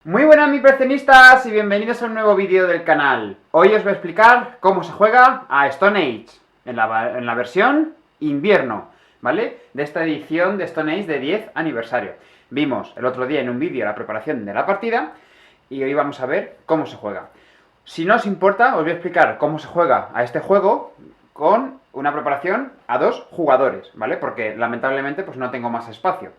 Muy buenas mis precenistas y bienvenidos a un nuevo vídeo del canal. Hoy os voy a explicar cómo se juega a Stone Age en la versión invierno, ¿vale? De esta edición de Stone Age de 10 aniversario. Vimos el otro día en un vídeo la preparación de la partida y hoy vamos a ver cómo se juega. Si no os importa, os voy a explicar cómo se juega a este juego con una preparación a 2 jugadores, ¿vale? Porque lamentablemente pues no tengo más espacio.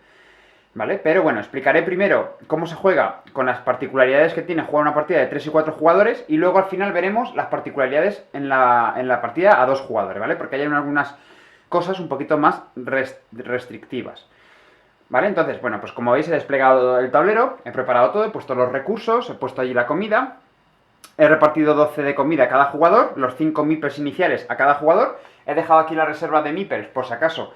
¿Vale? Pero bueno, explicaré primero cómo se juega con las particularidades que tiene jugar una partida de 3 y 4 jugadores y luego al final veremos las particularidades en la partida a 2 jugadores, ¿vale? Porque hay algunas cosas un poquito más restrictivas. ¿Vale? Entonces, bueno, pues como veis he desplegado el tablero, he preparado todo, he puesto los recursos, he puesto allí la comida, he repartido 12 de comida a cada jugador, los 5 meeples iniciales a cada jugador, he dejado aquí la reserva de meeples por si acaso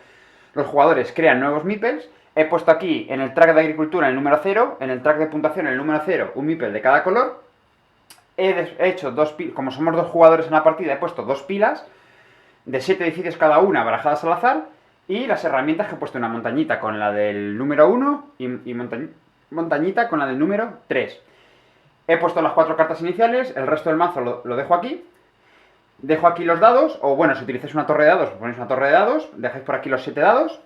los jugadores crean nuevos meeples. He puesto aquí en el track de agricultura el número 0, en el track de puntuación el número 0, un meeple de cada color. He hecho dos pilas, como somos 2 jugadores en la partida, he puesto 2 pilas de 7 edificios cada una, barajadas al azar. Y las herramientas que he puesto una montañita con la del número 1 y montañita con la del número 3. He puesto las 4 cartas iniciales, el resto del mazo lo dejo aquí. Dejo aquí los dados, o bueno, si utilizáis una torre de dados, ponéis una torre de dados, dejáis por aquí los 7 dados.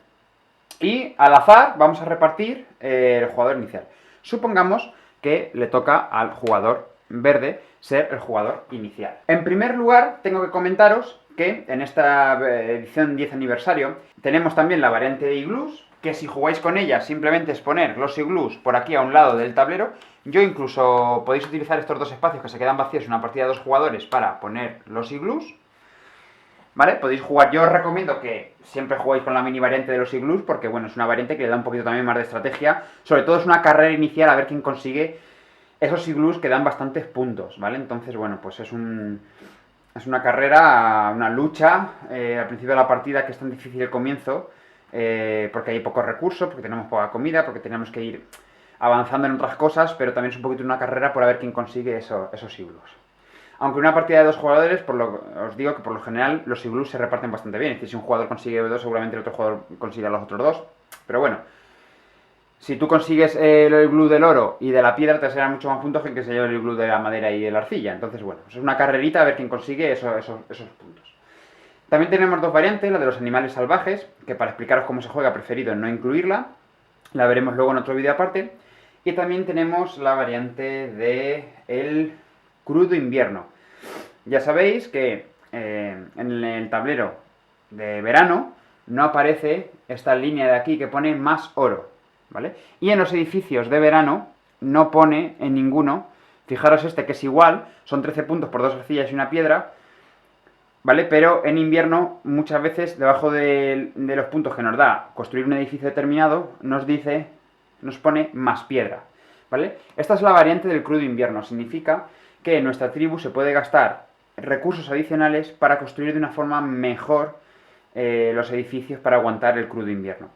Y al azar vamos a repartir el jugador inicial. Supongamos que le toca al jugador verde ser el jugador inicial. En primer lugar, tengo que comentaros que en esta edición 10 aniversario tenemos también la variante de iglús, que si jugáis con ella simplemente es poner los iglús por aquí a un lado del tablero. Yo incluso podéis utilizar estos 2 espacios que se quedan vacíos en una partida de 2 jugadores para poner los iglús. ¿Vale? Podéis jugar, yo os recomiendo que siempre juguéis con la mini variante de los iglús, porque bueno, es una variante que le da un poquito también más de estrategia. Sobre todo es una carrera inicial a ver quién consigue esos iglús que dan bastantes puntos, ¿vale? Entonces, bueno, pues es una carrera, una lucha al principio de la partida, que es tan difícil el comienzo, porque hay pocos recursos, porque tenemos poca comida, porque tenemos que ir avanzando en otras cosas, pero también es un poquito una carrera por a ver quién consigue esos iglús. Aunque una partida de 2 jugadores, os digo que por lo general los iglús se reparten bastante bien. Es decir, si un jugador consigue 2, seguramente el otro jugador consiga los otros 2. Pero bueno, si tú consigues el iglú del oro y de la piedra, te será mucho más puntos que el que se lleve el iglú de la madera y de la arcilla. Entonces, bueno, es una carrerita a ver quién consigue esos puntos. También tenemos 2 variantes, la de los animales salvajes, que para explicaros cómo se juega he preferido no incluirla. La veremos luego en otro vídeo aparte. Y también tenemos la variante de el crudo invierno. Ya sabéis que en el tablero de verano no aparece esta línea de aquí que pone más oro, ¿vale? Y en los edificios de verano no pone en ninguno, fijaros este que es igual, son 13 puntos por 2 arcillas y una piedra, ¿vale? Pero en invierno muchas veces debajo de los puntos que nos da construir un edificio determinado nos pone más piedra, ¿vale? Esta es la variante del crudo invierno, significa que en nuestra tribu se puede gastar recursos adicionales para construir de una forma mejor los edificios para aguantar el crudo invierno.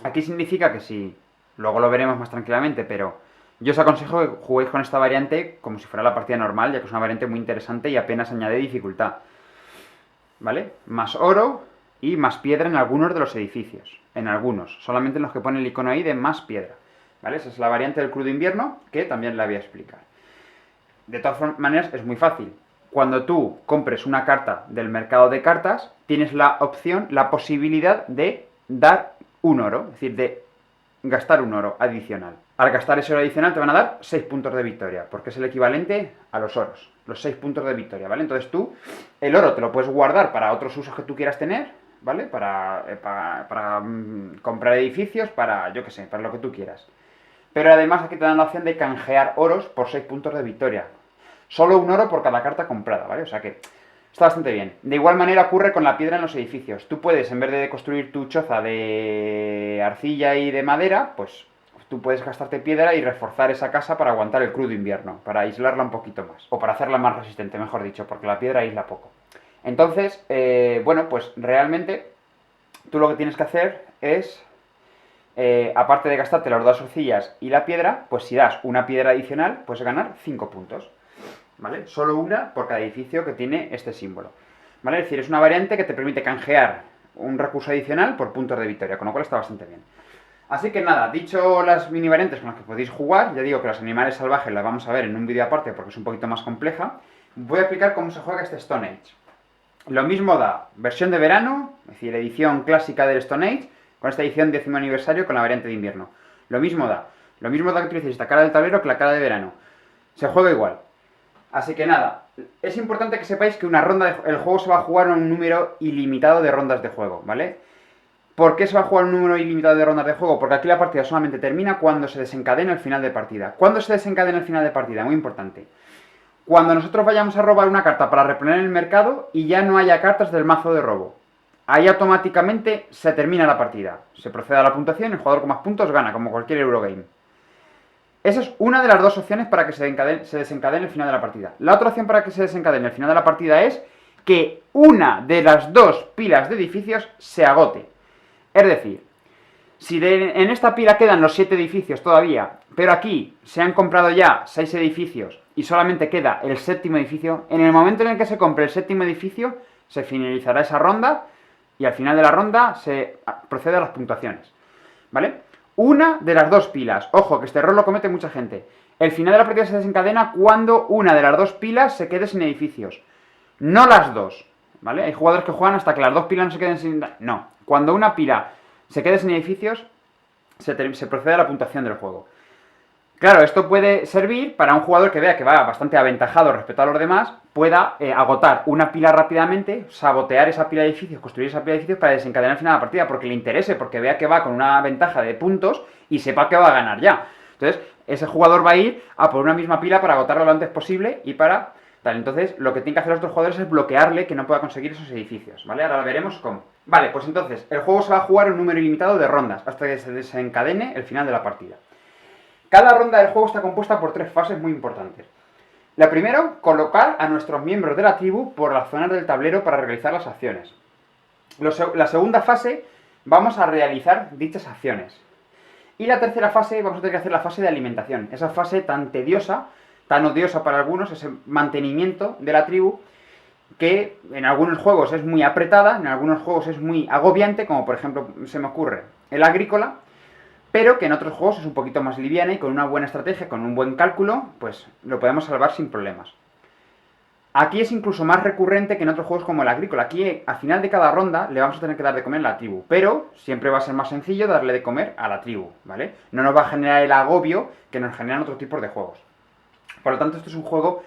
Aquí significa que si, luego lo veremos más tranquilamente, pero yo os aconsejo que juguéis con esta variante como si fuera la partida normal, ya que es una variante muy interesante y apenas añade dificultad. ¿Vale? Más oro y más piedra en algunos de los edificios. En algunos, solamente en los que pone el icono ahí de más piedra. ¿Vale? Esa es la variante del crudo invierno, que también la voy a explicar. De todas maneras, es muy fácil. Cuando tú compres una carta del mercado de cartas, tienes la opción, la posibilidad de dar un oro, es decir, de gastar un oro adicional. Al gastar ese oro adicional te van a dar 6 puntos de victoria, porque es el equivalente a los oros, los 6 puntos de victoria, ¿vale? Entonces tú, el oro te lo puedes guardar para otros usos que tú quieras tener, ¿vale? Para comprar edificios, para, yo qué sé, para lo que tú quieras. Pero además aquí te dan la opción de canjear oros por 6 puntos de victoria. Solo un oro por cada carta comprada, ¿vale? O sea que está bastante bien. De igual manera ocurre con la piedra en los edificios. Tú puedes, en vez de construir tu choza de arcilla y de madera, pues tú puedes gastarte piedra y reforzar esa casa para aguantar el crudo invierno, para aislarla un poquito más. O para hacerla más resistente, mejor dicho, porque la piedra aísla poco. Entonces, bueno, pues realmente tú lo que tienes que hacer es, aparte de gastarte las 2 arcillas y la piedra, pues si das una piedra adicional, puedes ganar 5 puntos. ¿Vale? Solo una por cada edificio que tiene este símbolo. ¿Vale? Es decir, es una variante que te permite canjear un recurso adicional por puntos de victoria, con lo cual está bastante bien. Así que nada, dicho las mini variantes con las que podéis jugar, ya digo que los animales salvajes las vamos a ver en un vídeo aparte porque es un poquito más compleja, voy a explicar cómo se juega este Stone Age. Lo mismo da versión de verano, es decir, edición clásica del Stone Age, con esta edición 10º aniversario con la variante de invierno. Lo mismo da que utilicéis esta cara del tablero que la cara de verano. Se juega igual. Así que nada, es importante que sepáis que el juego se va a jugar en un número ilimitado de rondas de juego, ¿vale? ¿Por qué se va a jugar un número ilimitado de rondas de juego? Porque aquí la partida solamente termina cuando se desencadena el final de partida. ¿Cuándo se desencadena el final de partida? Muy importante. Cuando nosotros vayamos a robar una carta para reponer en el mercado y ya no haya cartas del mazo de robo. Ahí automáticamente se termina la partida. Se procede a la puntuación y el jugador con más puntos gana, como cualquier Eurogame. Esa es una de las dos opciones para que se desencadene el final de la partida. La otra opción para que se desencadene el final de la partida es que una de las dos pilas de edificios se agote. Es decir, si en esta pila quedan los 7 edificios todavía, pero aquí se han comprado ya 6 edificios y solamente queda el 7º edificio, en el momento en el que se compre el 7º edificio, se finalizará esa ronda y al final de la ronda se procede a las puntuaciones. ¿Vale? Una de las dos pilas. Ojo, que este error lo comete mucha gente. El final de la partida se desencadena cuando una de las dos pilas se quede sin edificios. No las dos. ¿Vale? Hay jugadores que juegan hasta que las dos pilas no se queden sin... No. Cuando una pila se quede sin edificios, se procede a la puntuación del juego. Claro, esto puede servir para un jugador que vea que va bastante aventajado respecto a los demás, pueda agotar una pila rápidamente, sabotear esa pila de edificios, construir esa pila de edificios para desencadenar el final de la partida, porque le interese, porque vea que va con una ventaja de puntos y sepa que va a ganar ya. Entonces, ese jugador va a ir a por una misma pila para agotarla lo antes posible y para... Entonces, lo que tienen que hacer los otros jugadores es bloquearle que no pueda conseguir esos edificios, ¿vale? Ahora veremos cómo. Vale, pues entonces, el juego se va a jugar en un número ilimitado de rondas hasta que se desencadene el final de la partida. Cada ronda del juego está compuesta por 3 fases muy importantes. La primera, colocar a nuestros miembros de la tribu por las zonas del tablero para realizar las acciones. La segunda fase, vamos a realizar dichas acciones. Y la tercera fase, vamos a tener que hacer la fase de alimentación. Esa fase tan tediosa, tan odiosa para algunos, ese mantenimiento de la tribu, que en algunos juegos es muy apretada, en algunos juegos es muy agobiante, como por ejemplo se me ocurre el agrícola, pero que en otros juegos es un poquito más liviana y con una buena estrategia, con un buen cálculo, pues lo podemos salvar sin problemas. Aquí es incluso más recurrente que en otros juegos como el agrícola. Aquí, al final de cada ronda, le vamos a tener que dar de comer a la tribu, pero siempre va a ser más sencillo darle de comer a la tribu, ¿vale? No nos va a generar el agobio que nos generan otros tipos de juegos. Por lo tanto, esto es un juego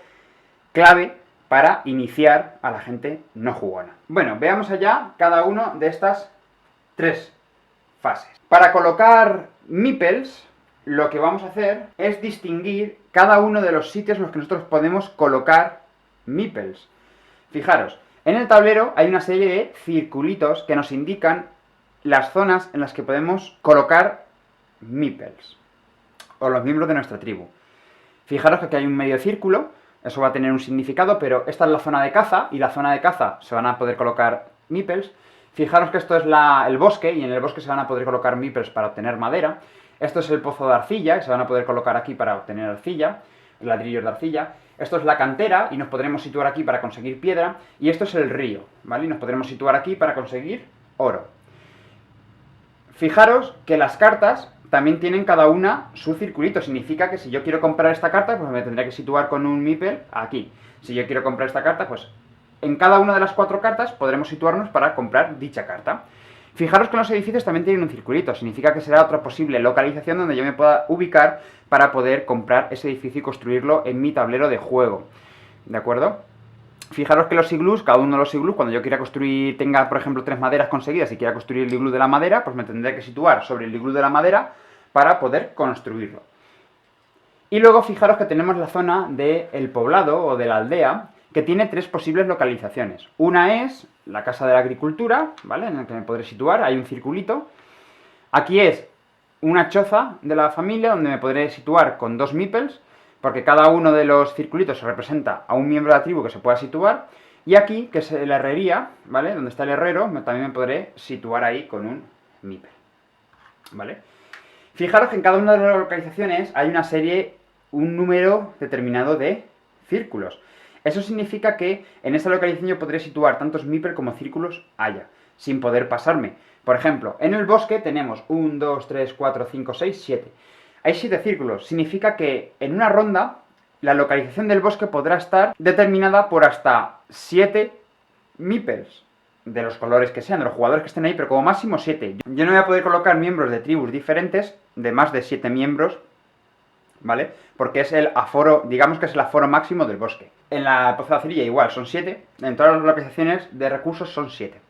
clave para iniciar a la gente no jugona. Bueno, veamos allá cada una de estas 3 fases. Para colocar meeples, lo que vamos a hacer es distinguir cada uno de los sitios en los que nosotros podemos colocar meeples. Fijaros, en el tablero hay una serie de circulitos que nos indican las zonas en las que podemos colocar meeples, o los miembros de nuestra tribu. Fijaros que aquí hay un medio círculo, eso va a tener un significado, pero esta es la zona de caza, y la zona de caza se van a poder colocar meeples. Fijaros que esto es el bosque, y en el bosque se van a poder colocar meeples para obtener madera. Esto es el pozo de arcilla, que se van a poder colocar aquí para obtener arcilla, ladrillos de arcilla. Esto es la cantera, y nos podremos situar aquí para conseguir piedra. Y esto es el río, ¿vale? Y nos podremos situar aquí para conseguir oro. Fijaros que las cartas también tienen cada una su circulito. Significa que si yo quiero comprar esta carta, pues me tendré que situar con un meeple aquí. Si yo quiero comprar esta carta, pues en cada una de las 4 cartas podremos situarnos para comprar dicha carta. Fijaros que los edificios también tienen un circulito. Significa que será otra posible localización donde yo me pueda ubicar para poder comprar ese edificio y construirlo en mi tablero de juego. ¿De acuerdo? Fijaros que los iglús, cada uno de los iglús, cuando yo quiera construir, tenga por ejemplo 3 maderas conseguidas y quiera construir el iglú de la madera, pues me tendré que situar sobre el iglú de la madera para poder construirlo. Y luego fijaros que tenemos la zona del poblado o de la aldea, que tiene 3 posibles localizaciones. Una es la casa de la agricultura, ¿vale? En la que me podré situar, hay un circulito. Aquí es una choza de la familia, donde me podré situar con 2 meeples, porque cada uno de los circulitos representa a un miembro de la tribu que se pueda situar. Y aquí, que es la herrería, ¿vale? Donde está el herrero, también me podré situar ahí con un meeple, ¿vale? Fijaros que en cada una de las localizaciones hay una serie, un número determinado de círculos. Eso significa que en esta localización yo podré situar tantos meeples como círculos haya. sin poder pasarme. Por ejemplo, en el bosque tenemos 1, 2, 3, 4, 5, 6, 7. Hay 7 círculos. Significa que en una ronda la localización del bosque podrá estar determinada por hasta 7 meeples, de los colores que sean, de los jugadores que estén ahí, pero como máximo 7. Yo no voy a poder colocar miembros de tribus diferentes, de más de 7 miembros, ¿vale? Porque es el aforo, digamos que es el aforo máximo del bosque. En la Pozo de Azirilla igual, son 7, en todas las localizaciones de recursos son 7.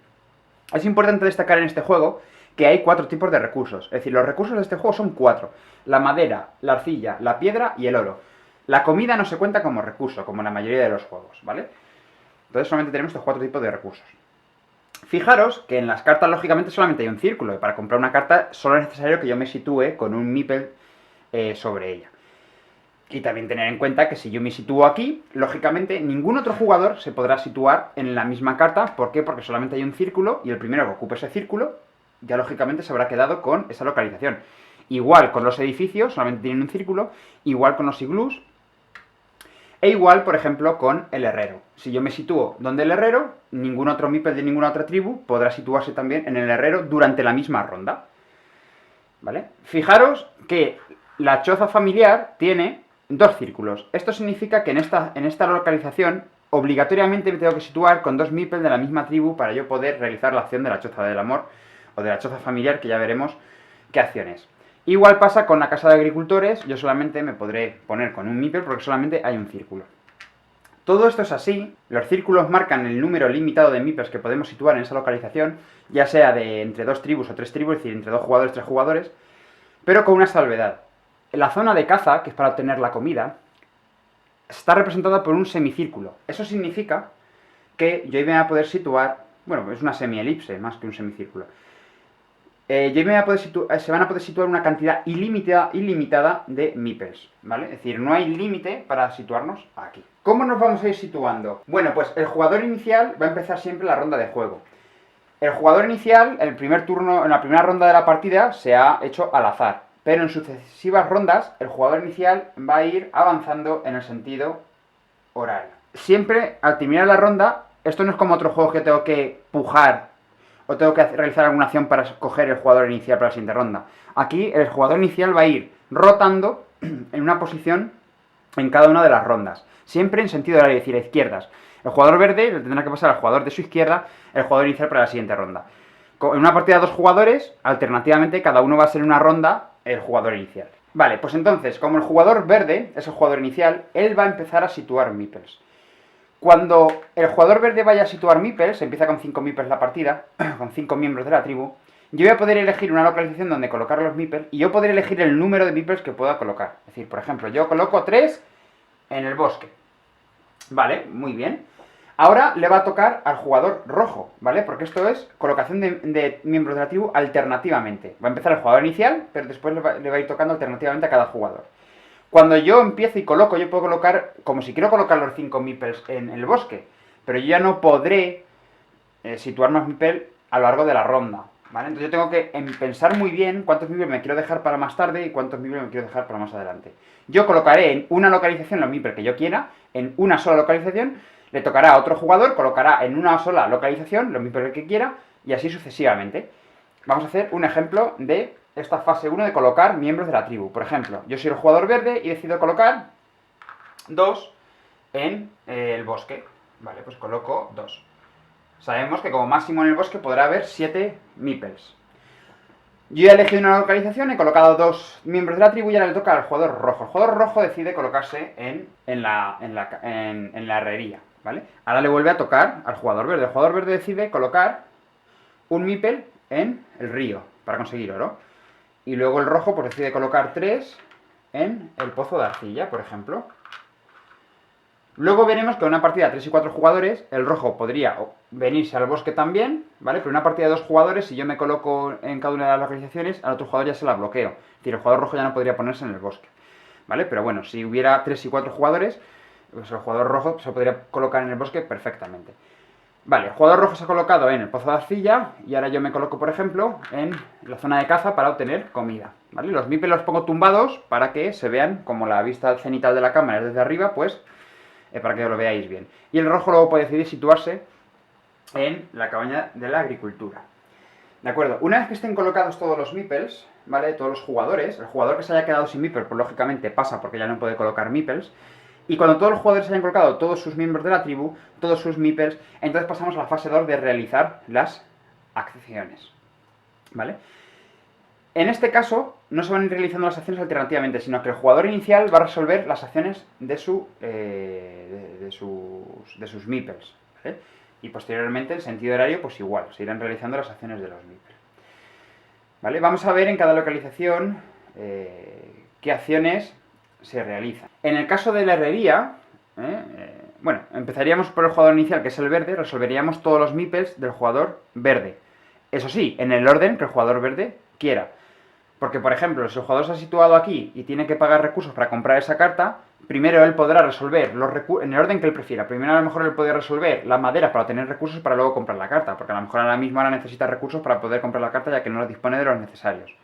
Es importante destacar en este juego que hay 4 tipos de recursos, es decir, los recursos de este juego son 4. La madera, la arcilla, la piedra y el oro. La comida no se cuenta como recurso, como en la mayoría de los juegos, ¿vale? Entonces solamente tenemos estos 4 tipos de recursos. Fijaros que en las cartas, lógicamente, solamente hay un círculo, y para comprar una carta solo es necesario que yo me sitúe con un meeple sobre ella. Y también tener en cuenta que si yo me sitúo aquí, lógicamente ningún otro jugador se podrá situar en la misma carta. ¿Por qué? Porque solamente hay un círculo, y el primero que ocupe ese círculo, ya lógicamente se habrá quedado con esa localización. Igual con los edificios, solamente tienen un círculo, igual con los iglús, e igual, por ejemplo, con el herrero. Si yo me sitúo donde el herrero, ningún otro meeple de ninguna otra tribu podrá situarse también en el herrero durante la misma ronda. ¿Vale? Fijaros que la choza familiar tiene 2 círculos. Esto significa que en esta localización obligatoriamente me tengo que situar con 2 meeples de la misma tribu para yo poder realizar la acción de la choza del amor o de la choza familiar, que ya veremos qué acción es. Igual pasa con la casa de agricultores, yo solamente me podré poner con un meeple porque solamente hay un círculo. Todo esto es así, los círculos marcan el número limitado de meeples que podemos situar en esa localización, ya sea de entre 2 tribus o 3 tribus, es decir, entre 2 jugadores, 3 jugadores, pero con una salvedad. En la zona de caza, que es para obtener la comida, está representada por un semicírculo. Eso significa que yo me voy a poder situar, bueno, es una semielipse más que un semicírculo. Se van a poder situar una cantidad ilimitada de meeples, ¿vale? Es decir, no hay límite para situarnos aquí. ¿Cómo nos vamos a ir situando? Bueno, pues el jugador inicial va a empezar siempre la ronda de juego. El jugador inicial, en el primer turno, en la primera ronda de la partida, se ha hecho al azar. Pero en sucesivas rondas, el jugador inicial va a ir avanzando en el sentido horario. Siempre, al terminar la ronda, esto no es como otro juego que tengo que pujar o tengo que realizar alguna acción para escoger el jugador inicial para la siguiente ronda. Aquí el jugador inicial va a ir rotando en una posición en cada una de las rondas, siempre en sentido horario, es decir, a izquierdas. El jugador verde le tendrá que pasar al jugador de su izquierda el jugador inicial para la siguiente ronda. En una partida de 2 jugadores, alternativamente, cada uno va a ser en una ronda el jugador inicial. Vale, pues entonces, como el jugador verde es el jugador inicial, él va a empezar a situar meeples. Cuando el jugador verde vaya a situar meeples, empieza con 5 meeples la partida, con 5 miembros de la tribu, yo voy a poder elegir una localización donde colocar los meeples, y yo podré elegir el número de meeples que pueda colocar. Es decir, por ejemplo, yo coloco 3 en el bosque. Vale, muy bien. Ahora le va a tocar al jugador rojo, ¿vale? Porque esto es colocación de miembros de la tribu alternativamente. Va a empezar el jugador inicial, pero después le va a ir tocando alternativamente a cada jugador. Cuando yo empiezo y coloco, yo puedo colocar, como si quiero colocar los 5 meeples en el bosque, pero yo ya no podré situar más meeples a lo largo de la ronda, ¿vale? Entonces yo tengo que pensar muy bien cuántos meeples me quiero dejar para más tarde y cuántos meeples me quiero dejar para más adelante. Yo colocaré en una localización los meeples que yo quiera, en una sola localización, le tocará a otro jugador, colocará en una sola localización los meeples que quiera, y así sucesivamente. Vamos a hacer un ejemplo de esta fase 1 de colocar miembros de la tribu. Por ejemplo, yo soy el jugador verde y decido colocar 2 en el bosque. Vale, pues coloco 2. Sabemos que como máximo en el bosque podrá haber 7 meeples. Yo he elegido una localización, he colocado 2 miembros de la tribu y ahora le toca al jugador rojo. El jugador rojo decide colocarse en la herrería, ¿vale? Ahora le vuelve a tocar al jugador verde. El jugador verde decide colocar un meeple en el río para conseguir oro. Y luego el rojo pues decide colocar 3 en el pozo de arcilla, por ejemplo. Luego veremos que en una partida de 3 y 4 jugadores, el rojo podría venirse al bosque también, ¿vale? Pero en una partida de 2 jugadores, si yo me coloco en cada una de las localizaciones, al otro jugador ya se la bloqueo. Es decir, el jugador rojo ya no podría ponerse en el bosque, ¿vale? Pero bueno, si hubiera 3 y 4 jugadores, pues el jugador rojo se podría colocar en el bosque perfectamente. Vale, el jugador rojo se ha colocado en el pozo de arcilla y ahora yo me coloco, por ejemplo, en la zona de caza para obtener comida, ¿vale? Los meeples los pongo tumbados para que se vean como la vista cenital de la cámara es desde arriba, pues para que lo veáis bien. Y el rojo luego puede decidir situarse en la cabaña de la agricultura. ¿De acuerdo? Una vez que estén colocados todos los meeples, ¿vale? Todos los jugadores, el jugador que se haya quedado sin meeple, pues lógicamente pasa porque ya no puede colocar meeples. Y cuando todos los jugadores hayan colocado todos sus miembros de la tribu, todos sus meeples, entonces pasamos a la fase 2 de realizar las acciones. ¿Vale? En este caso, no se van a ir realizando las acciones alternativamente, sino que el jugador inicial va a resolver las acciones de sus meeples. ¿Vale? Y posteriormente, en sentido horario, pues igual, se irán realizando las acciones de los meeples. ¿Vale? Vamos a ver en cada localización qué acciones se realizan. En el caso de la herrería, bueno, empezaríamos por el jugador inicial, que es el verde, resolveríamos todos los meeples del jugador verde. Eso sí, en el orden que el jugador verde quiera. Porque, por ejemplo, si el jugador se ha situado aquí y tiene que pagar recursos para comprar esa carta, primero él podrá resolver los recursos en el orden que él prefiera. Primero a lo mejor él puede resolver la madera para obtener recursos para luego comprar la carta, porque a lo mejor ahora mismo necesita recursos para poder comprar la carta ya que no dispone de los necesarios.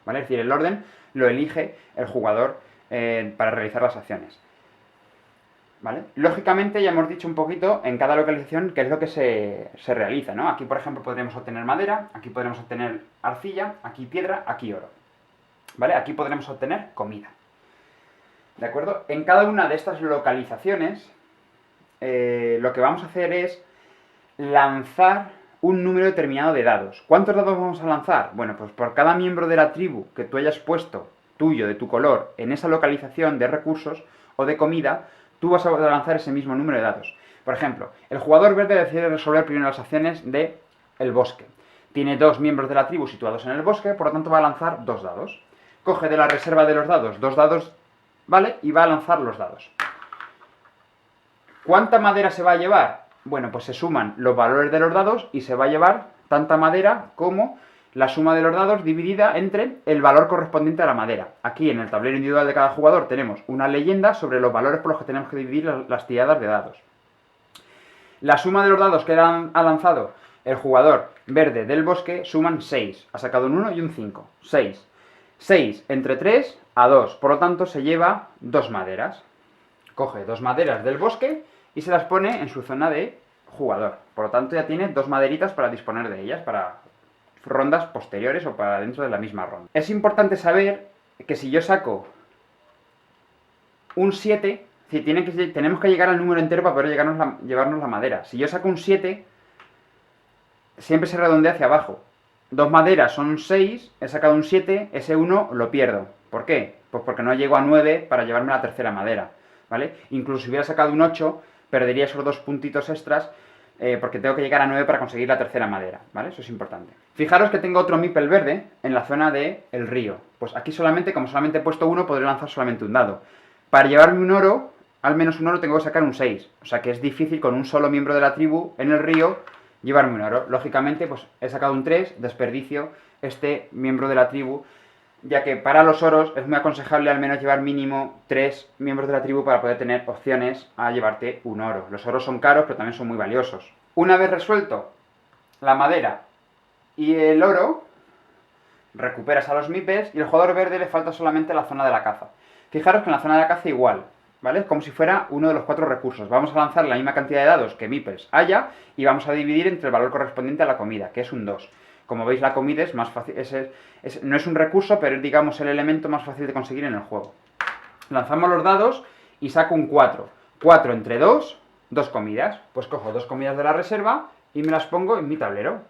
¿Vale? Es decir, el orden lo elige el jugador para realizar las acciones. ¿Vale? Lógicamente ya hemos dicho un poquito en cada localización qué es lo que se realiza, ¿no? Aquí, por ejemplo, podremos obtener madera, aquí podremos obtener arcilla, aquí piedra, aquí oro. ¿Vale? Aquí podremos obtener comida. ¿De acuerdo? En cada una de estas localizaciones, lo que vamos a hacer es lanzar un número determinado de dados. ¿Cuántos dados vamos a lanzar? Bueno, pues por cada miembro de la tribu que tú hayas puesto, tuyo, de tu color, en esa localización de recursos o de comida, tú vas a lanzar ese mismo número de dados. Por ejemplo, el jugador verde decide resolver primero las acciones del bosque. Tiene 2 miembros de la tribu situados en el bosque, por lo tanto va a lanzar 2 dados. Coge de la reserva de los dados 2 dados, ¿vale? Y va a lanzar los dados. ¿Cuánta madera se va a llevar? Bueno, pues se suman los valores de los dados y se va a llevar tanta madera como la suma de los dados dividida entre el valor correspondiente a la madera. Aquí en el tablero individual de cada jugador tenemos una leyenda sobre los valores por los que tenemos que dividir las tiradas de dados. La suma de los dados que ha lanzado el jugador verde del bosque suman 6. Ha sacado un 1 y un 5. 6. 6 entre 3 a 2. Por lo tanto se lleva 2 maderas. Coge 2 maderas del bosque y se las pone en su zona de jugador. Por lo tanto ya tiene 2 maderitas para disponer de ellas, para rondas posteriores o para dentro de la misma ronda. Es importante saber que si yo saco un 7, tenemos que llegar al número entero para poder llevarnos la madera. Si yo saco un 7, siempre se redondea hacia abajo. 2 maderas son 6, he sacado un 7, ese 1 lo pierdo. ¿Por qué? Pues porque no llego a 9 para llevarme la tercera madera, ¿vale? Incluso si hubiera sacado un 8, perdería esos 2 puntitos extras porque tengo que llegar a 9 para conseguir la tercera madera, ¿vale? Eso es importante. Fijaros que tengo otro meeple verde en la zona del río. Pues aquí solamente, como solamente he puesto uno, podré lanzar solamente un dado. Para llevarme un oro, al menos un oro, tengo que sacar un 6. O sea que es difícil con un solo miembro de la tribu en el río llevarme un oro. Lógicamente, pues he sacado un 3, desperdicio este miembro de la tribu, ya que para los oros es muy aconsejable al menos llevar mínimo 3 miembros de la tribu para poder tener opciones a llevarte un oro. Los oros son caros, pero también son muy valiosos. Una vez resuelto la madera y el oro, recuperas a los meeples y al jugador verde le falta solamente la zona de la caza. Fijaros que en la zona de la caza igual, ¿vale? Es como si fuera uno de los 4 recursos. Vamos a lanzar la misma cantidad de dados que meeples haya y vamos a dividir entre el valor correspondiente a la comida, que es un 2. Como veis, la comida es más fácil, no es un recurso, pero es, digamos, el elemento más fácil de conseguir en el juego. Lanzamos los dados y saco un 4. 4 entre 2, 2 comidas. Pues cojo 2 comidas de la reserva y me las pongo en mi tablero.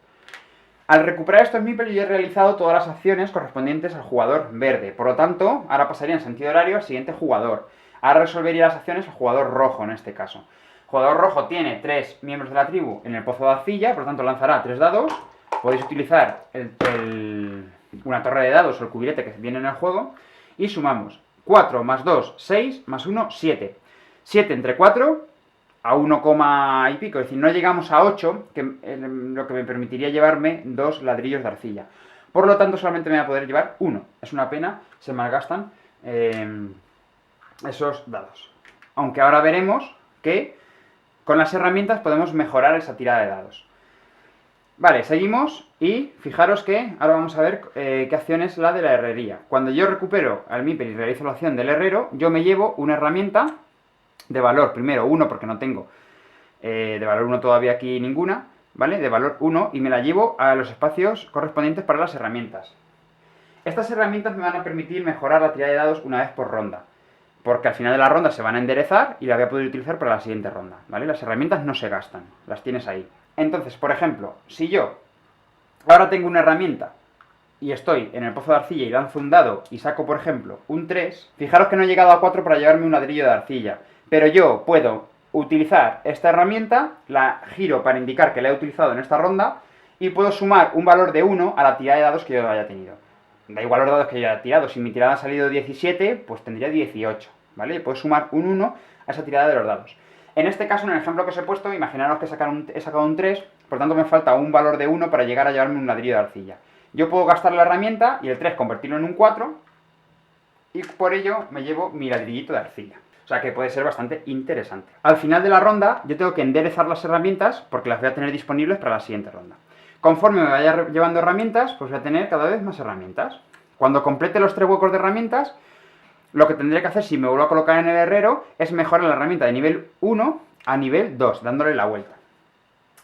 Al recuperar estos meeples yo he realizado todas las acciones correspondientes al jugador verde. Por lo tanto, ahora pasaría en sentido horario al siguiente jugador. Ahora resolvería las acciones al jugador rojo en este caso. El jugador rojo tiene 3 miembros de la tribu en el pozo de arcilla, por lo tanto lanzará 3 dados. Podéis utilizar una torre de dados o el cubilete que viene en el juego. Y sumamos 4 más 2, 6, más 1, 7. 7 entre 4, a 1, y pico. Es decir, no llegamos a 8, lo que me permitiría llevarme 2 ladrillos de arcilla. Por lo tanto, solamente me voy a poder llevar 1. Es una pena, se malgastan esos dados. Aunque ahora veremos que con las herramientas podemos mejorar esa tirada de dados. Vale, seguimos y fijaros que ahora vamos a ver qué acción es la de la herrería. Cuando yo recupero al meeple y realizo la acción del herrero, yo me llevo una herramienta de valor, primero 1 porque no tengo de valor 1 todavía aquí ninguna, ¿vale? De valor 1 y me la llevo a los espacios correspondientes para las herramientas. Estas herramientas me van a permitir mejorar la tirada de dados una vez por ronda, porque al final de la ronda se van a enderezar y la voy a poder utilizar para la siguiente ronda, ¿vale? Las herramientas no se gastan, las tienes ahí. Entonces, por ejemplo, si yo ahora tengo una herramienta y estoy en el pozo de arcilla y lanzo un dado y saco, por ejemplo, un 3, fijaros que no he llegado a 4 para llevarme un ladrillo de arcilla, pero yo puedo utilizar esta herramienta, la giro para indicar que la he utilizado en esta ronda y puedo sumar un valor de 1 a la tirada de dados que yo haya tenido. Da igual los dados que yo haya tirado, si mi tirada ha salido 17, pues tendría 18, ¿vale? Y puedo sumar un 1 a esa tirada de los dados. En este caso, en el ejemplo que os he puesto, imaginaros que he sacado un 3, por tanto me falta un valor de 1 para llegar a llevarme un ladrillo de arcilla. Yo puedo gastar la herramienta y el 3 convertirlo en un 4 y por ello me llevo mi ladrillito de arcilla. O sea que puede ser bastante interesante. Al final de la ronda yo tengo que enderezar las herramientas porque las voy a tener disponibles para la siguiente ronda. Conforme me vaya llevando herramientas, pues voy a tener cada vez más herramientas. Cuando complete los 3 huecos de herramientas, lo que tendré que hacer si me vuelvo a colocar en el herrero es mejorar la herramienta de nivel 1 a nivel 2, dándole la vuelta.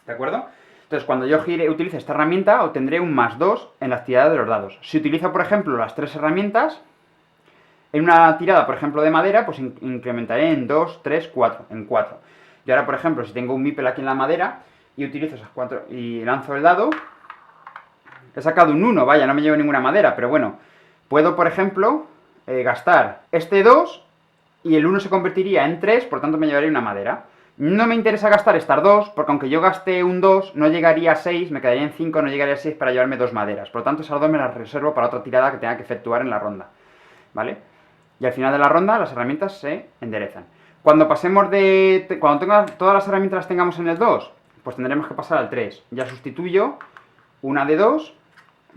¿De acuerdo? Entonces, cuando yo utilice esta herramienta, obtendré un +2 en las tiradas de los dados. Si utilizo, por ejemplo, las 3 herramientas, en una tirada, por ejemplo, de madera, pues incrementaré en 2, 3, 4, en 4. Y ahora, por ejemplo, si tengo un meeple aquí en la madera y utilizo esas 4 y lanzo el dado, he sacado un 1, vaya, no me llevo ninguna madera, pero bueno, puedo, por ejemplo, gastar este 2 y el 1 se convertiría en 3, por tanto me llevaría una madera. No me interesa gastar estas 2, porque aunque yo gaste un 2, no llegaría a 6, me quedaría en 5, no llegaría a 6 para llevarme 2 maderas. Por lo tanto, esas 2 me las reservo para otra tirada que tenga que efectuar en la ronda, ¿vale? Y al final de la ronda, las herramientas se enderezan. Cuando pasemos cuando todas las herramientas las tengamos en el 2, pues tendremos que pasar al 3. Ya sustituyo una de 2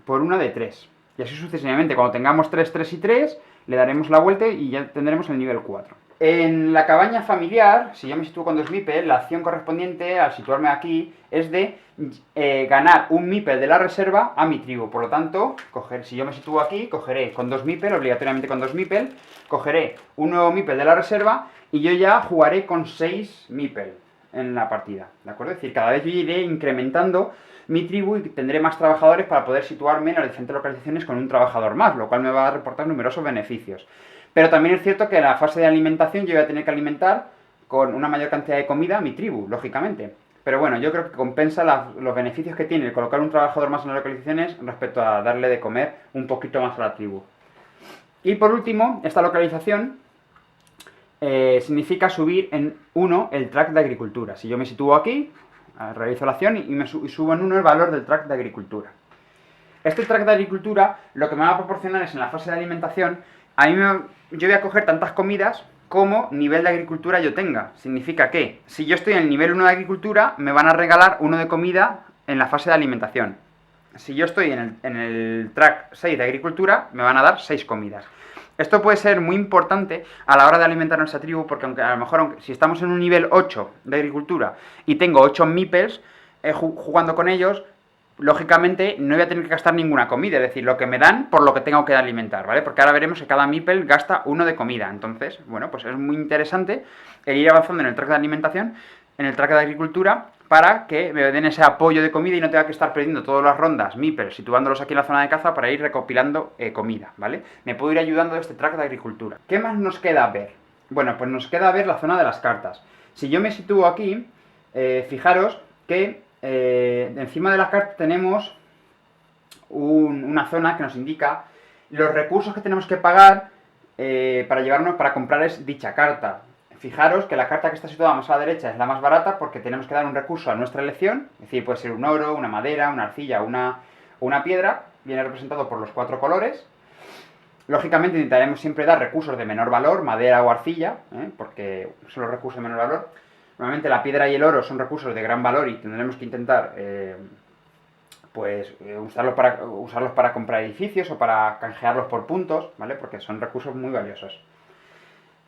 por una de 3. Y así sucesivamente. Cuando tengamos 3, 3 y 3, le daremos la vuelta y ya tendremos el nivel 4. En la cabaña familiar, si yo me sitúo con 2 meeples, la acción correspondiente al situarme aquí es de ganar un meeple de la reserva a mi tribu. Por lo tanto, si yo me sitúo aquí, cogeré con 2 meeples, obligatoriamente con 2 meeples, cogeré un nuevo meeple de la reserva y yo ya jugaré con 6 meeples en la partida, ¿de acuerdo? Es decir, cada vez yo iré incrementando mi tribu y tendré más trabajadores para poder situarme en las diferentes localizaciones con un trabajador más, lo cual me va a reportar numerosos beneficios. Pero también es cierto que en la fase de alimentación yo voy a tener que alimentar con una mayor cantidad de comida a mi tribu, lógicamente. Pero bueno, yo creo que compensa los beneficios que tiene el colocar un trabajador más en las localizaciones respecto a darle de comer un poquito más a la tribu. Y por último, esta localización significa subir en 1 el track de agricultura. Si yo me sitúo aquí, realizo la acción y subo en 1 el valor del track de agricultura. Este track de agricultura lo que me va a proporcionar es en la fase de alimentación, yo voy a coger tantas comidas como nivel de agricultura yo tenga. Significa que si yo estoy en el nivel 1 de agricultura, me van a regalar 1 de comida en la fase de alimentación. Si yo estoy en el track 6 de agricultura, me van a dar 6 comidas. Esto puede ser muy importante a la hora de alimentar a nuestra tribu, porque a lo mejor si estamos en un nivel 8 de agricultura y tengo 8 meeples jugando con ellos, lógicamente no voy a tener que gastar ninguna comida, es decir, lo que me dan por lo que tengo que alimentar, ¿vale? Porque ahora veremos que cada meeple gasta 1 de comida, entonces, bueno, pues es muy interesante el ir avanzando en el track de alimentación, en el track de agricultura, para que me den ese apoyo de comida y no tenga que estar perdiendo todas las rondas meeples, situándolos aquí en la zona de caza para ir recopilando comida, ¿vale? Me puedo ir ayudando de este track de agricultura. ¿Qué más nos queda ver? Bueno, pues nos queda ver la zona de las cartas. Si yo me sitúo aquí, fijaros que encima de las cartas tenemos una zona que nos indica los recursos que tenemos que pagar para comprar dicha carta. Fijaros que la carta que está situada más a la derecha es la más barata porque tenemos que dar un recurso a nuestra elección, es decir, puede ser un oro, una madera, una arcilla, una piedra, viene representado por los 4 colores. Lógicamente intentaremos siempre dar recursos de menor valor, madera o arcilla, porque son los recursos de menor valor. Normalmente la piedra y el oro son recursos de gran valor y tendremos que intentar usarlos para comprar edificios o para canjearlos por puntos, ¿vale? Porque son recursos muy valiosos.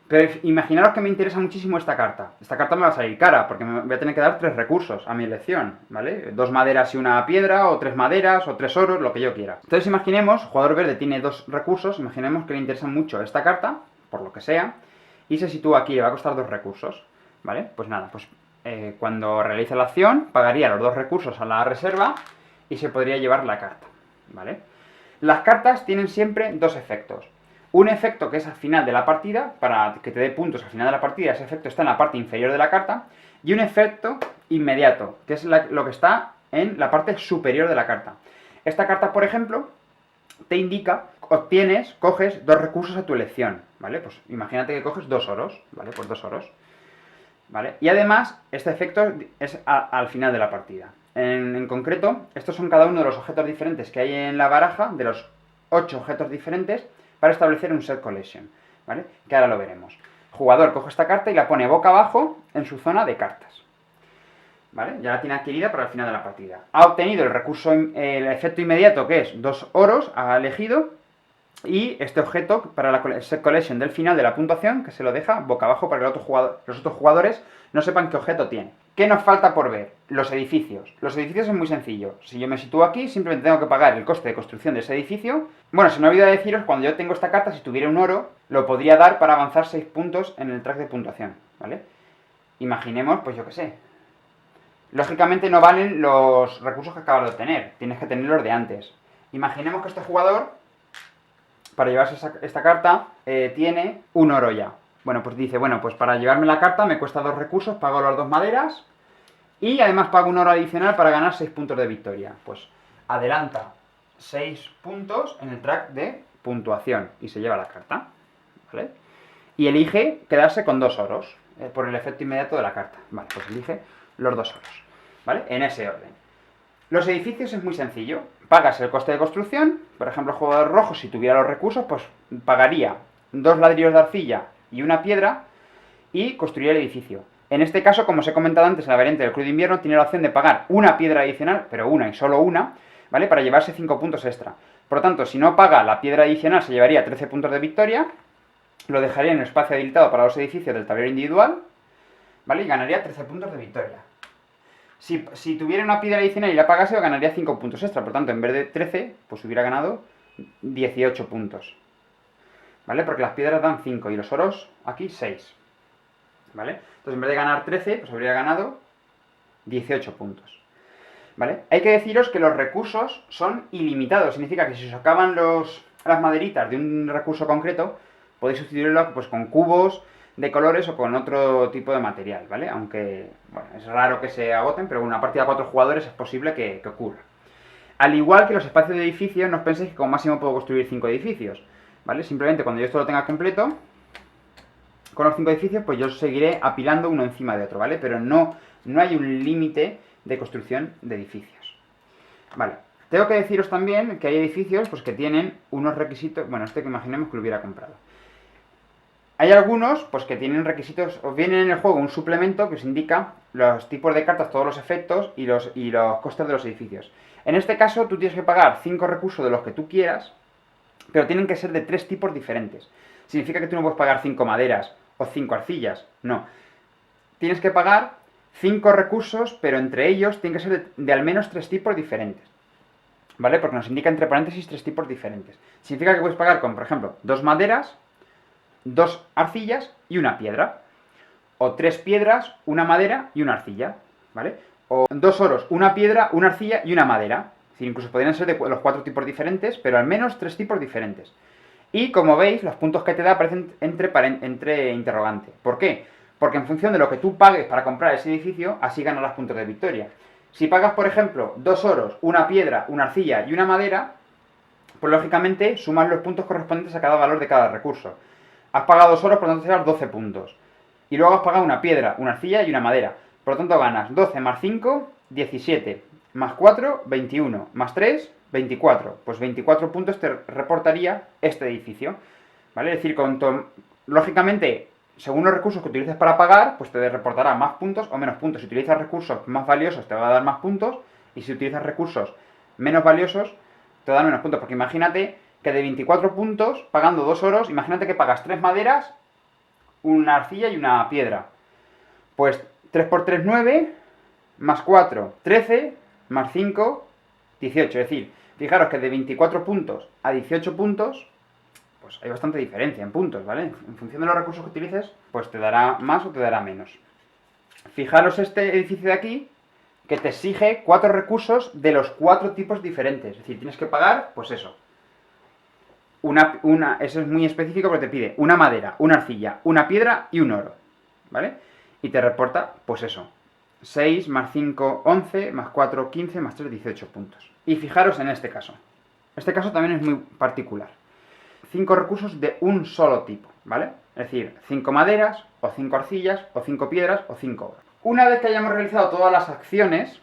Pero imaginaros que me interesa muchísimo esta carta. Esta carta me va a salir cara, porque me voy a tener que dar 3 recursos a mi elección, ¿vale? 2 maderas y una piedra, o 3 maderas, o 3 oros, lo que yo quiera. Entonces imaginemos, jugador verde tiene 2 recursos, imaginemos que le interesa mucho esta carta, por lo que sea, y se sitúa aquí, le va a costar 2 recursos, ¿vale? Pues nada, pues cuando realice la acción, pagaría los 2 recursos a la reserva y se podría llevar la carta, ¿vale? Las cartas tienen siempre 2 efectos. Un efecto que es al final de la partida, para que te dé puntos al final de la partida, ese efecto está en la parte inferior de la carta, y un efecto inmediato, que es lo que está en la parte superior de la carta. Esta carta, por ejemplo, te indica, coges 2 recursos a tu elección, ¿vale? Pues imagínate que coges 2 oros, ¿vale? Pues 2 oros, ¿vale? Y además, este efecto es al final de la partida. En concreto, estos son cada uno de los objetos diferentes que hay en la baraja, de los 8 objetos diferentes, para establecer un set collection, ¿vale? Que ahora lo veremos. El jugador coge esta carta y la pone boca abajo en su zona de cartas, ¿vale? Ya la tiene adquirida para el final de la partida. Ha obtenido el recurso, el efecto inmediato, que es 2 oros, ha elegido, y este objeto para la set collection del final de la puntuación, que se lo deja boca abajo para que los otros jugadores no sepan qué objeto tiene. ¿Qué nos falta por ver? Los edificios. Los edificios es muy sencillo. Si yo me sitúo aquí, simplemente tengo que pagar el coste de construcción de ese edificio. Bueno, se me olvidó deciros, cuando yo tengo esta carta, si tuviera un oro, lo podría dar para avanzar 6 puntos en el track de puntuación, ¿vale? Imaginemos, pues yo qué sé. Lógicamente no valen los recursos que acabas de obtener, tienes que tenerlos de antes. Imaginemos que este jugador, para llevarse esta carta, tiene un oro ya. Bueno, pues dice, bueno, pues para llevarme la carta me cuesta 2 recursos, pago las 2 maderas y además pago un oro adicional para ganar 6 puntos de victoria. Pues adelanta 6 puntos en el track de puntuación y se lleva la carta, ¿vale? Y elige quedarse con 2 oros, por el efecto inmediato de la carta. Vale, pues elige los 2 oros, ¿vale? En ese orden. Los edificios es muy sencillo. Pagas el coste de construcción. Por ejemplo, el jugador rojo, si tuviera los recursos, pues pagaría 2 ladrillos de arcilla y una piedra y construiría el edificio. En este caso, como os he comentado antes, en la variante del Club de Invierno tiene la opción de pagar una piedra adicional, pero una y solo una, ¿vale? Para llevarse 5 puntos extra. Por lo tanto, si no paga la piedra adicional, se llevaría 13 puntos de victoria, lo dejaría en el espacio habilitado para los edificios del tablero individual, ¿vale? Y ganaría 13 puntos de victoria. Si tuviera una piedra adicional y la pagase, ganaría 5 puntos extra. Por tanto, en vez de 13, pues hubiera ganado 18 puntos, ¿vale? Porque las piedras dan 5 y los oros aquí 6, ¿vale? Entonces, en vez de ganar 13, pues habría ganado 18 puntos, ¿vale? Hay que deciros que los recursos son ilimitados. Significa que si os acaban las maderitas de un recurso concreto, podéis sustituirlo pues con cubos de colores o con otro tipo de material, ¿vale? Aunque, bueno, es raro que se agoten, pero una partida de 4 jugadores es posible que ocurra. Al igual que los espacios de edificios, no os penséis que como máximo puedo construir 5 edificios, ¿vale? Simplemente cuando yo esto lo tenga completo, con los 5 edificios, pues yo seguiré apilando uno encima de otro, ¿vale? Pero no hay un límite de construcción de edificios, ¿vale? Tengo que deciros también que hay edificios pues, que tienen unos requisitos, bueno, este que imaginemos que lo hubiera comprado. Hay algunos pues que tienen requisitos, os viene en el juego un suplemento que os indica los tipos de cartas, todos los efectos y los costes de los edificios. En este caso tú tienes que pagar 5 recursos de los que tú quieras, pero tienen que ser de 3 tipos diferentes. Significa que tú no puedes pagar 5 maderas o 5 arcillas, no. Tienes que pagar 5 recursos, pero entre ellos tienen que ser de al menos 3 tipos diferentes, ¿vale? Porque nos indica entre paréntesis 3 tipos diferentes. Significa que puedes pagar con, por ejemplo, 2 maderas, 2 arcillas y una piedra. O 3 piedras, una madera y una arcilla, ¿vale? O 2 oros, una piedra, una arcilla y una madera. Es decir, incluso podrían ser de los 4 tipos diferentes, pero al menos 3 tipos diferentes. Y como veis, los puntos que te da aparecen entre interrogante. ¿Por qué? Porque en función de lo que tú pagues para comprar ese edificio, así ganarás puntos de victoria. Si pagas, por ejemplo, 2 oros, una piedra, una arcilla y una madera, pues lógicamente sumas los puntos correspondientes a cada valor de cada recurso. Has pagado 2 oros, por lo tanto te llevas 12 puntos. Y luego has pagado una piedra, una arcilla y una madera. Por lo tanto ganas 12 más 5, 17. Más 4, 21. Más 3, 24. Pues 24 puntos te reportaría este edificio, ¿vale? Es decir, lógicamente, según los recursos que utilices para pagar, pues te reportará más puntos o menos puntos. Si utilizas recursos más valiosos te va a dar más puntos. Y si utilizas recursos menos valiosos te va a dar menos puntos. Porque imagínate que de 24 puntos, pagando 2 oros, imagínate que pagas 3 maderas, una arcilla y una piedra. Pues 3 por 3, 9, más 4, 13, más 5, 18. Es decir, fijaros que de 24 puntos a 18 puntos, pues hay bastante diferencia en puntos, ¿vale? En función de los recursos que utilices, pues te dará más o te dará menos. Fijaros este edificio de aquí, que te exige 4 recursos de los 4 tipos diferentes. Es decir, tienes que pagar, pues eso. Eso es muy específico porque te pide una madera, una arcilla, una piedra y un oro. ¿Vale? Y te reporta, pues eso. 6 más 5, 11, más 4, 15, más 3, 18 puntos. Y fijaros en este caso. Este caso también es muy particular. 5 recursos de un solo tipo, ¿vale? Es decir, 5 maderas, o 5 arcillas, o 5 piedras, o 5 oro. Una vez que hayamos realizado todas las acciones,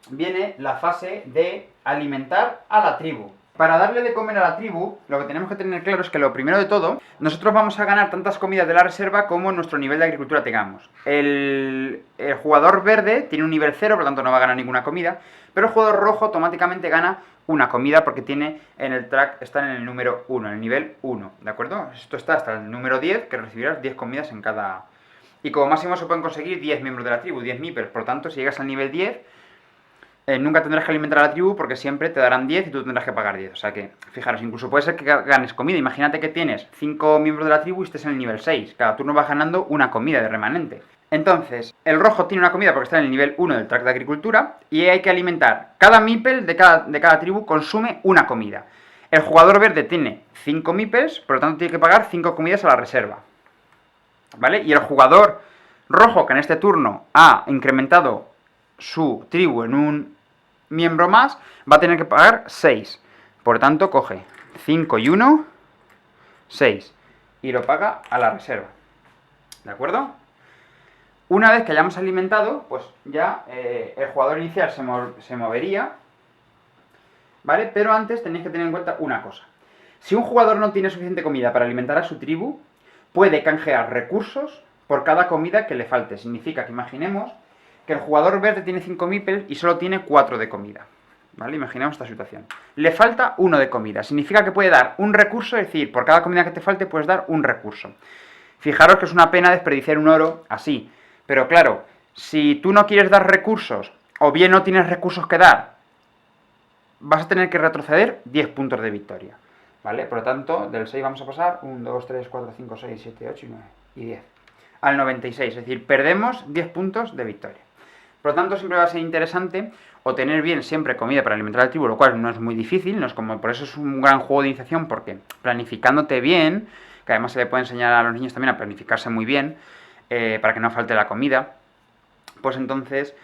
viene la fase de alimentar a la tribu. Para darle de comer a la tribu, lo que tenemos que tener claro es que lo primero de todo, nosotros vamos a ganar tantas comidas de la reserva como nuestro nivel de agricultura tengamos. El jugador verde tiene un nivel 0, por lo tanto no va a ganar ninguna comida, pero el jugador rojo automáticamente gana una comida porque tiene en el track, está en el número 1, en el nivel 1, ¿de acuerdo? Esto está hasta el número 10, que recibirás 10 comidas en cada... Y como máximo se pueden conseguir 10 miembros de la tribu, 10 meeples, por lo tanto, si llegas al nivel 10... nunca tendrás que alimentar a la tribu porque siempre te darán 10 y tú tendrás que pagar 10. O sea que, fijaros, incluso puede ser que ganes comida. Imagínate que tienes 5 miembros de la tribu y estés en el nivel 6. Cada turno vas ganando una comida de remanente. Entonces, el rojo tiene una comida porque está en el nivel 1 del track de agricultura y hay que alimentar. Cada meeple de cada tribu consume una comida. El jugador verde tiene 5 meeples, por lo tanto tiene que pagar 5 comidas a la reserva. ¿Vale? Y el jugador rojo, que en este turno ha incrementado su tribu en un miembro más, va a tener que pagar 6. Por tanto, coge 5 y 1, 6. Y lo paga a la reserva. ¿De acuerdo? Una vez que hayamos alimentado, pues ya el jugador inicial se movería. ¿Vale? Pero antes tenéis que tener en cuenta una cosa. Si un jugador no tiene suficiente comida para alimentar a su tribu, puede canjear recursos por cada comida que le falte. Significa que imaginemos que el jugador verde tiene 5 meeples y solo tiene 4 de comida. ¿Vale? Imaginemos esta situación. Le falta 1 de comida. Significa que puede dar un recurso, es decir, por cada comida que te falte puedes dar un recurso. Fijaros que es una pena desperdiciar un oro así. Pero claro, si tú no quieres dar recursos, o bien no tienes recursos que dar, vas a tener que retroceder 10 puntos de victoria. ¿Vale? Por lo tanto, del 6 vamos a pasar 1, 2, 3, 4, 5, 6, 7, 8 y 9 y 10. Al 96, es decir, perdemos 10 puntos de victoria. Por lo tanto, siempre va a ser interesante o tener bien siempre comida para alimentar al tribu, lo cual no es muy difícil, no es como, por eso es un gran juego de iniciación, porque planificándote bien, que además se le puede enseñar a los niños también a planificarse muy bien, para que no falte la comida, pues entonces,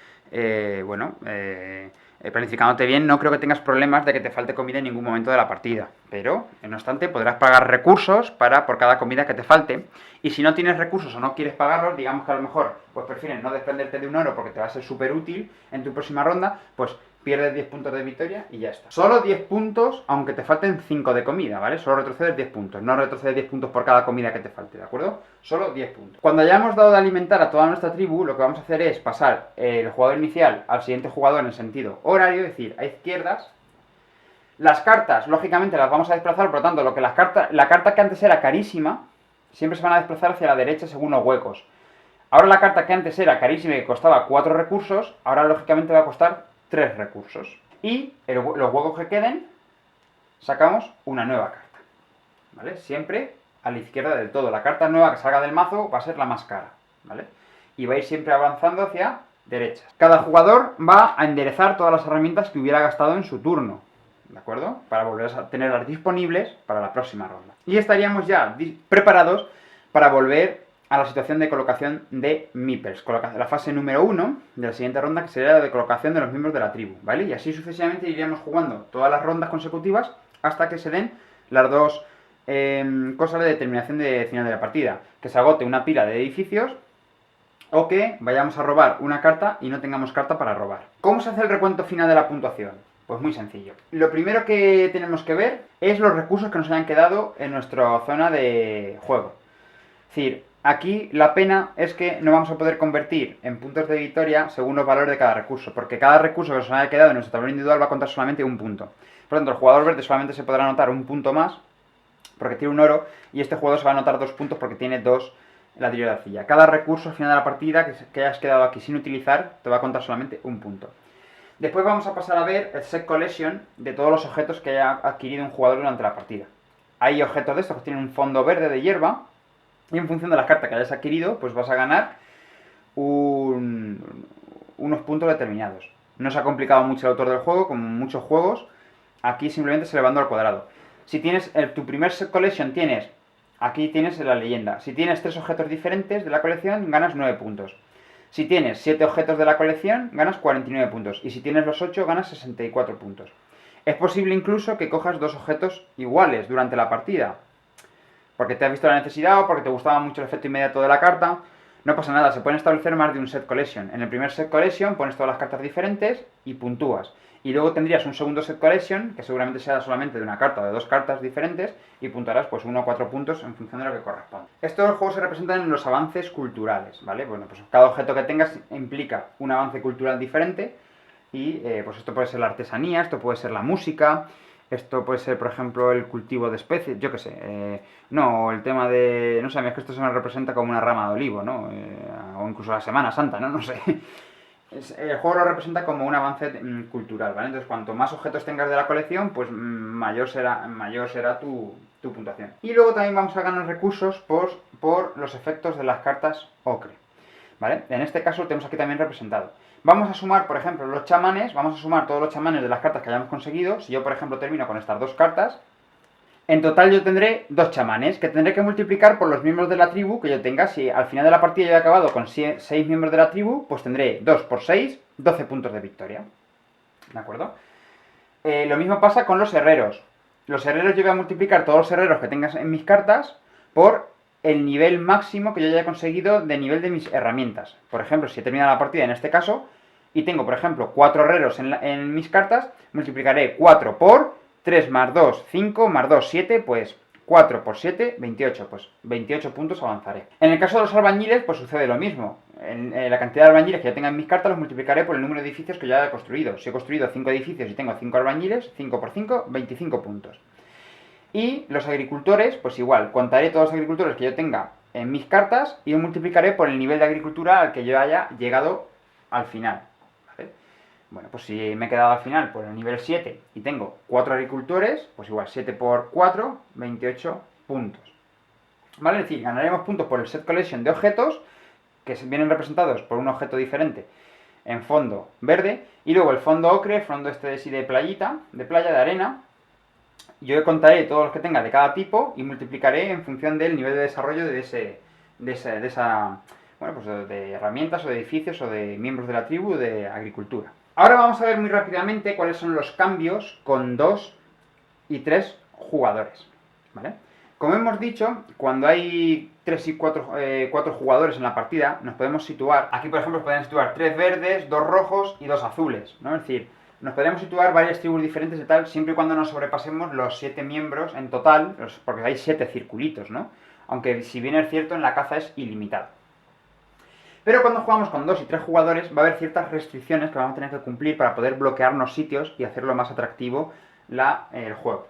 planificándote bien, no creo que tengas problemas de que te falte comida en ningún momento de la partida. Pero, no obstante, podrás pagar recursos por cada comida que te falte. Y si no tienes recursos o no quieres pagarlos, digamos que a lo mejor pues prefieres no desprenderte de un oro porque te va a ser súper útil en tu próxima ronda, pues pierdes 10 puntos de victoria y ya está. Solo 10 puntos, aunque te falten 5 de comida, ¿vale? Solo retrocedes 10 puntos, no retrocedes 10 puntos por cada comida que te falte, ¿de acuerdo? Solo 10 puntos. Cuando hayamos dado de alimentar a toda nuestra tribu, lo que vamos a hacer es pasar el jugador inicial al siguiente jugador en el sentido horario, es decir, a izquierdas. Las cartas, lógicamente, las vamos a desplazar, por lo tanto, la carta que antes era carísima, siempre se van a desplazar hacia la derecha según los huecos. Ahora la carta que antes era carísima y que costaba 4 recursos, ahora lógicamente va a costar 3 recursos. Y los huecos que queden, sacamos una nueva carta. ¿Vale? Siempre a la izquierda del todo. La carta nueva que salga del mazo va a ser la más cara. ¿Vale? Y va a ir siempre avanzando hacia derechas. Cada jugador va a enderezar todas las herramientas que hubiera gastado en su turno. ¿De acuerdo? Para volver a tenerlas disponibles para la próxima ronda. Y estaríamos ya preparados para volver a la situación de colocación de meeples. La fase número 1 de la siguiente ronda, que sería la de colocación de los miembros de la tribu, ¿vale? Y así sucesivamente iríamos jugando todas las rondas consecutivas hasta que se den las dos cosas de determinación de final de la partida. Que se agote una pila de edificios o que vayamos a robar una carta y no tengamos carta para robar. ¿Cómo se hace el recuento final de la puntuación? Pues muy sencillo. Lo primero que tenemos que ver es los recursos que nos hayan quedado en nuestra zona de juego. Es decir, aquí la pena es que no vamos a poder convertir en puntos de victoria según los valores de cada recurso, porque cada recurso que nos haya quedado en nuestro tablero individual va a contar solamente un punto. Por lo tanto, el jugador verde solamente se podrá anotar un punto más, porque tiene un oro, y este jugador se va a anotar 2 puntos porque tiene 2 ladrillos de arcilla. Cada recurso al final de la partida que hayas quedado aquí sin utilizar, te va a contar solamente un punto. Después vamos a pasar a ver el set collection de todos los objetos que haya adquirido un jugador durante la partida. Hay objetos de estos que tienen un fondo verde de hierba, y en función de las cartas que hayas adquirido, pues vas a ganar unos puntos determinados. No se ha complicado mucho el autor del juego, como en muchos juegos. Aquí simplemente es elevando al cuadrado. Si tienes tu primer set collection, aquí tienes la leyenda. Si tienes 3 objetos diferentes de la colección, ganas 9 puntos. Si tienes 7 objetos de la colección, ganas 49 puntos. Y si tienes los 8, ganas 64 puntos. Es posible incluso que cojas 2 objetos iguales durante la partida. Porque te has visto la necesidad o porque te gustaba mucho el efecto inmediato de la carta. No pasa nada, se pueden establecer más de un set collection. En el primer set collection pones todas las cartas diferentes y puntúas. Y luego tendrías un segundo set collection, que seguramente sea solamente de una carta o de 2 cartas diferentes, y puntuarás pues 1 o 4 puntos en función de lo que corresponda. Estos juegos se representan en los avances culturales, ¿vale? Bueno, pues cada objeto que tengas implica un avance cultural diferente, y pues esto puede ser la artesanía, esto puede ser la música, esto puede ser, por ejemplo, el cultivo de especies, yo qué sé. No, el tema de... No sé, es que esto se me representa como una rama de olivo, ¿no? O incluso la Semana Santa, ¿no? No sé. El juego lo representa como un avance cultural, ¿vale? Entonces, cuanto más objetos tengas de la colección, pues mayor será tu puntuación. Y luego también vamos a ganar recursos por los efectos de las cartas ocre, ¿vale? En este caso lo tenemos aquí también representado. Vamos a sumar, por ejemplo, los chamanes, vamos a sumar todos los chamanes de las cartas que hayamos conseguido. Si yo, por ejemplo, termino con estas 2 cartas, en total yo tendré 2 chamanes, que tendré que multiplicar por los miembros de la tribu que yo tenga. Si al final de la partida yo he acabado con 6 miembros de la tribu, pues tendré 2 por 6, 12 puntos de victoria. ¿De acuerdo? Lo mismo pasa con los herreros. Los herreros yo voy a multiplicar todos los herreros que tengas en mis cartas por el nivel máximo que yo haya conseguido de nivel de mis herramientas. Por ejemplo, si he terminado la partida en este caso, y tengo, por ejemplo, 4 herreros en mis cartas, multiplicaré 4 por 3 más 2, 5, más 2, 7, pues 4 por 7, 28, pues 28 puntos avanzaré. En el caso de los albañiles, pues sucede lo mismo. La cantidad de albañiles que yo tenga en mis cartas los multiplicaré por el número de edificios que yo haya construido. Si he construido 5 edificios y tengo 5 albañiles, 5 por 5, 25 puntos. Y los agricultores, pues igual, contaré todos los agricultores que yo tenga en mis cartas y lo multiplicaré por el nivel de agricultura al que yo haya llegado al final. ¿Vale? Bueno, pues si me he quedado al final por el nivel 7 y tengo 4 agricultores, pues igual 7 por 4, 28 puntos. ¿Vale? Es decir, ganaremos puntos por el set collection de objetos, que vienen representados por un objeto diferente en fondo verde, y luego el fondo ocre, el fondo este de playa, de arena. Yo contaré todos los que tenga de cada tipo y multiplicaré en función del nivel de desarrollo de esa bueno, pues de herramientas o de edificios o de miembros de la tribu de agricultura. Ahora vamos a ver muy rápidamente cuáles son los cambios con 2 y 3 jugadores, ¿vale? Como hemos dicho, cuando hay 3 y 4 jugadores en la partida, nos podemos situar, aquí por ejemplo pueden situar 3 verdes, 2 rojos y 2 azules, ¿no? Es decir, nos podemos situar varias tribus diferentes y tal, siempre y cuando no sobrepasemos los 7 miembros en total, porque hay 7 circulitos, ¿no? Aunque si bien es cierto, en la caza es ilimitado. Pero cuando jugamos con 2 y 3 jugadores va a haber ciertas restricciones que vamos a tener que cumplir para poder bloquearnos sitios y hacerlo más atractivo el juego.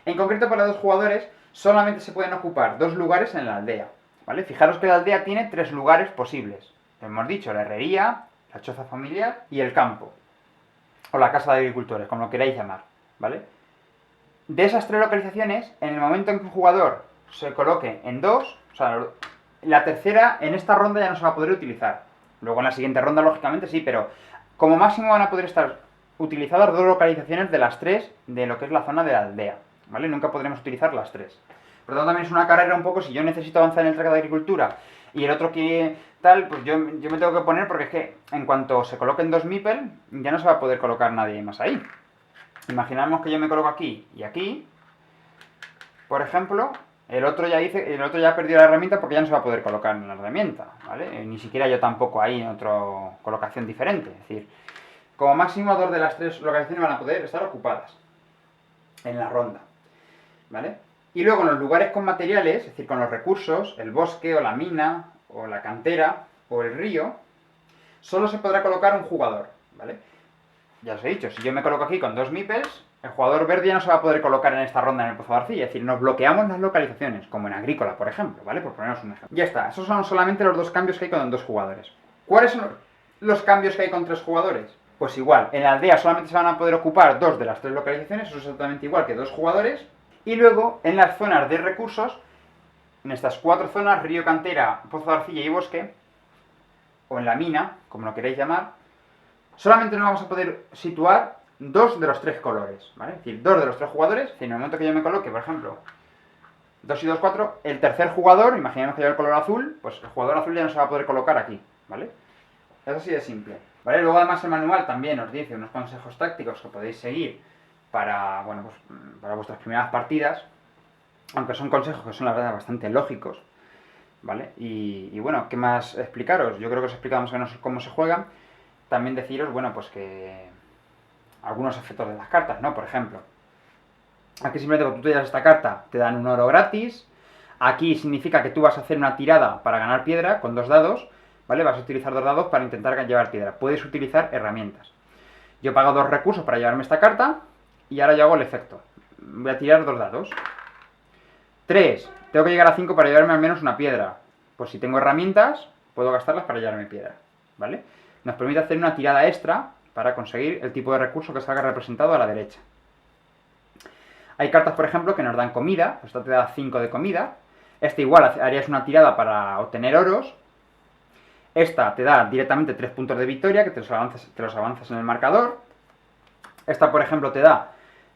En concreto, para 2 jugadores solamente se pueden ocupar 2 lugares en la aldea, ¿vale? Fijaros que la aldea tiene 3 lugares posibles. Hemos dicho la herrería, la choza familiar y el campo. O la casa de agricultores, como lo queráis llamar, ¿vale? De esas 3 localizaciones, en el momento en que un jugador se coloque en 2, o sea, la tercera en esta ronda ya no se va a poder utilizar. Luego en la siguiente ronda, lógicamente, sí, pero como máximo van a poder estar utilizadas 2 localizaciones de las 3 de lo que es la zona de la aldea, ¿vale? Nunca podremos utilizar las 3. Por lo tanto, también es una carrera un poco, si yo necesito avanzar en el track de agricultura y el otro quiere tal, pues yo me tengo que poner, porque es que en cuanto se coloquen 2 meeple, ya no se va a poder colocar nadie más ahí. Imaginamos que yo me coloco aquí y aquí, por ejemplo, el otro ya ha perdido la herramienta porque ya no se va a poder colocar en la herramienta, ¿vale? Ni siquiera yo tampoco ahí en otra colocación diferente. Es decir, como máximo 2 de las 3 localizaciones van a poder estar ocupadas en la ronda, ¿vale? Y luego en los lugares con materiales, es decir, con los recursos, el bosque o la mina o la cantera o el río, solo se podrá colocar un jugador, ¿vale? Ya os he dicho, si yo me coloco aquí con 2 meeples, el jugador verde ya no se va a poder colocar en esta ronda en el pozo de arcilla. Es decir, nos bloqueamos las localizaciones, como en agrícola, por ejemplo, ¿vale? Por poneros un ejemplo. Ya está, esos son solamente los 2 cambios que hay con 2 jugadores. ¿Cuáles son los cambios que hay con 3 jugadores? Pues igual, en la aldea solamente se van a poder ocupar 2 de las 3 localizaciones, eso es exactamente igual que 2 jugadores. Y luego, en las zonas de recursos, en estas 4 zonas, río, cantera, pozo de arcilla y bosque, o en la mina, como lo queréis llamar, solamente nos vamos a poder situar 2 de los 3 colores, ¿vale? Es decir, 2 de los 3 jugadores, es decir, en el momento que yo me coloque, por ejemplo, 2 y 2, 4, el tercer jugador, imaginemos que lleva el color azul, pues el jugador azul ya no se va a poder colocar aquí, ¿vale? Es así de simple, ¿vale? Luego además el manual también os dice unos consejos tácticos que podéis seguir para, bueno, pues para vuestras primeras partidas, aunque son consejos que son la verdad bastante lógicos, ¿vale? Y bueno, ¿qué más explicaros? Yo creo que os explicamos cómo se juega. También deciros, bueno, pues que algunos efectos de las cartas, ¿no? Por ejemplo, aquí simplemente cuando tú te llevas esta carta te dan un oro gratis. Aquí significa que tú vas a hacer una tirada para ganar piedra con 2 dados, ¿vale? Vas a utilizar 2 dados para intentar llevar piedra. Puedes utilizar herramientas. Yo he pagado 2 recursos para llevarme esta carta y ahora yo hago el efecto. Voy a tirar 2 dados. 3. Tengo que llegar a 5 para llevarme al menos una piedra. Pues si tengo herramientas, puedo gastarlas para llevarme piedra, ¿vale? Nos permite hacer una tirada extra para conseguir el tipo de recurso que salga representado a la derecha. Hay cartas, por ejemplo, que nos dan comida. Esta te da 5 de comida. Esta igual harías una tirada para obtener oros. Esta te da directamente 3 puntos de victoria, que te los avanzas en el marcador. Esta, por ejemplo, te da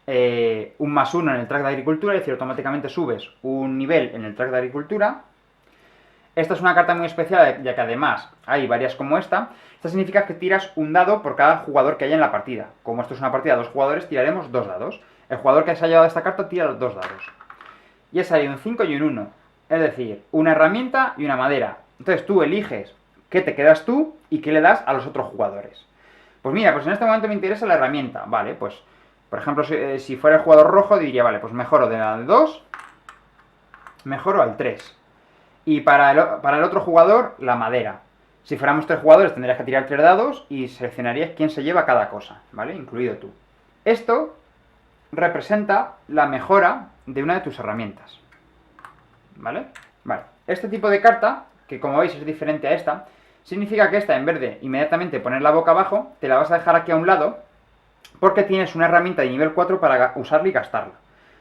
un +1 en el track de agricultura, es decir, automáticamente subes un nivel en el track de agricultura. Esta es una carta muy especial, ya que además hay varias como esta. Esto significa que tiras un dado por cada jugador que haya en la partida. Como esto es una partida de 2 jugadores, tiraremos 2 dados. El jugador que se haya llevado esta carta tira los 2 dados. Y ha salido un 5 y un 1. Es decir, una herramienta y una madera. Entonces tú eliges qué te quedas tú y qué le das a los otros jugadores. Pues mira, pues en este momento me interesa la herramienta. Vale, pues, por ejemplo, si fuera el jugador rojo, diría, vale, pues mejoro de la de 2, mejoro al 3. Y para el otro jugador, la madera. Si fuéramos 3 jugadores, tendrías que tirar 3 dados y seleccionarías quién se lleva cada cosa, ¿vale? Incluido tú. Esto representa la mejora de una de tus herramientas, ¿vale? Vale. Este tipo de carta, que como veis es diferente a esta, significa que esta, en vez de inmediatamente ponerla boca abajo, te la vas a dejar aquí a un lado, porque tienes una herramienta de nivel 4 para usarla y gastarla,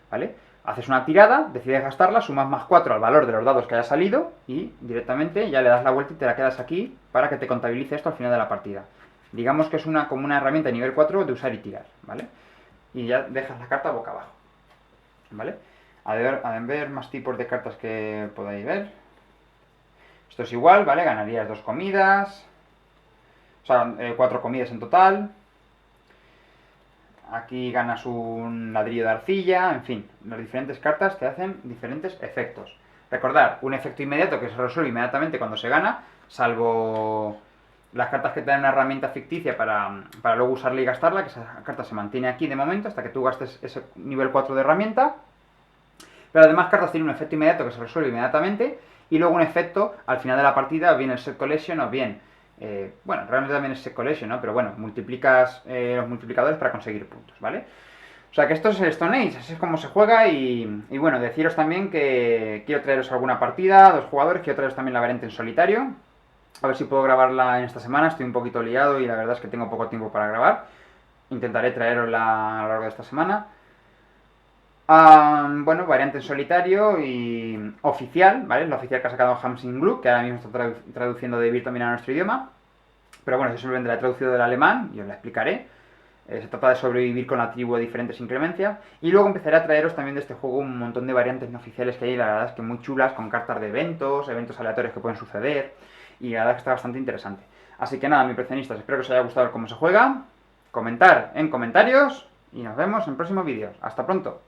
¿vale? Haces una tirada, decides gastarla, sumas +4 al valor de los dados que haya salido y directamente ya le das la vuelta y te la quedas aquí para que te contabilice esto al final de la partida. Digamos que es como una herramienta de nivel 4 de usar y tirar, ¿vale? Y ya dejas la carta boca abajo, ¿vale? A ver más tipos de cartas que podáis ver. Esto es igual, ¿vale? Ganarías 2 comidas, o sea, 4 comidas en total. Aquí ganas un ladrillo de arcilla, en fin, las diferentes cartas te hacen diferentes efectos. Recordad, un efecto inmediato que se resuelve inmediatamente cuando se gana, salvo las cartas que te dan una herramienta ficticia para luego usarla y gastarla, que esa carta se mantiene aquí de momento hasta que tú gastes ese nivel 4 de herramienta. Pero además cartas tienen un efecto inmediato que se resuelve inmediatamente y luego un efecto al final de la partida, bien el set collection o bien... bueno, realmente también es set collection, ¿no? Pero bueno, multiplicas los multiplicadores para conseguir puntos, ¿vale? O sea que esto es el Stone Age, así es como se juega y bueno, deciros también que quiero traeros alguna partida, 2 jugadores, quiero traeros también la variante en solitario. A ver si puedo grabarla en esta semana, estoy un poquito liado y la verdad es que tengo poco tiempo para grabar. Intentaré traerosla a lo largo de esta semana. Bueno, variante en solitario y oficial, ¿vale? La oficial que ha sacado Hamsing Glue, que ahora mismo está traduciendo de Vir también a nuestro idioma. Pero bueno, yo simplemente la he traducido del alemán y os la explicaré. Se trata de sobrevivir con la tribu de diferentes inclemencias. Y luego empezaré a traeros también de este juego un montón de variantes no oficiales que hay, la verdad es que muy chulas, con cartas de eventos aleatorios que pueden suceder. Y la verdad es que está bastante interesante. Así que nada, mis coleccionistas, espero que os haya gustado cómo se juega. Comentar en comentarios y nos vemos en próximos vídeos. Hasta pronto.